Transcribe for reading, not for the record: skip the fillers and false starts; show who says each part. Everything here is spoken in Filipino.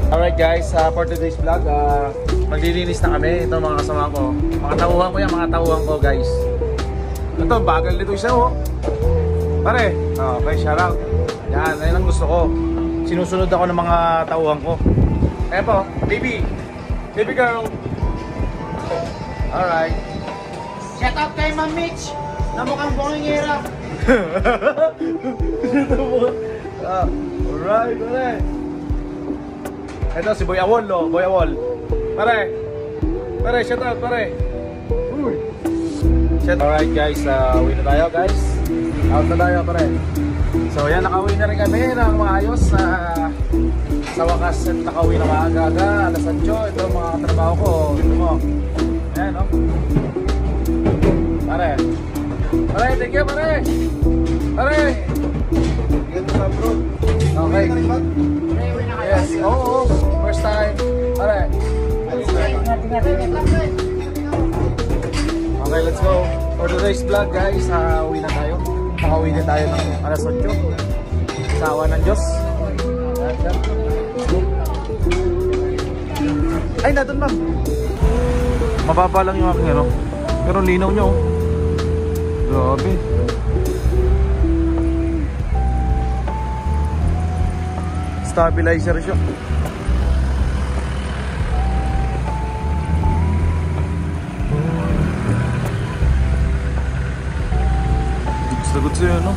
Speaker 1: Alright guys, for today's vlog, maglilinis na kami. Ito mga kasama ko. Mga tauhan ko yan, mga tauhan ko guys. Ito, bagal nito isa oh. Pare, okay, shout out. Yan, yan ang gusto ko. Sinusunod ako ng mga tauhan ko. Ayan po, baby. Baby girl. Alright.
Speaker 2: Shout out kay Ma'am Mitch na mukhang bongingera.
Speaker 1: Alright, pare. Ito si Boy Awol, oh. Boy Awol. Pare. Pare, shout out, pare. Uy. Alright guys, uwi na tayo guys. Out na tayo, pare. So yan, nakauwi na rin kami ng maayos. Sa wakas, nakauwi na maaga-aga. Alas 8, ito mga katrabaho ko. Ito mo. Ayan, no? Pare. Pare, thank you, pare. Pare. Ganda na, bro. Okay. Yes, oo. First time. Pare. Okay, let's go. For today's vlog guys, uwi na tayo. Nakauwi din tayo ng alas 8. Sa awa ng Diyos. Ay, natin ma'am. Mababa lang yung aking ano. Pero linaw nyo. Grabe. Stabilizer siya. Good sa'yo, no?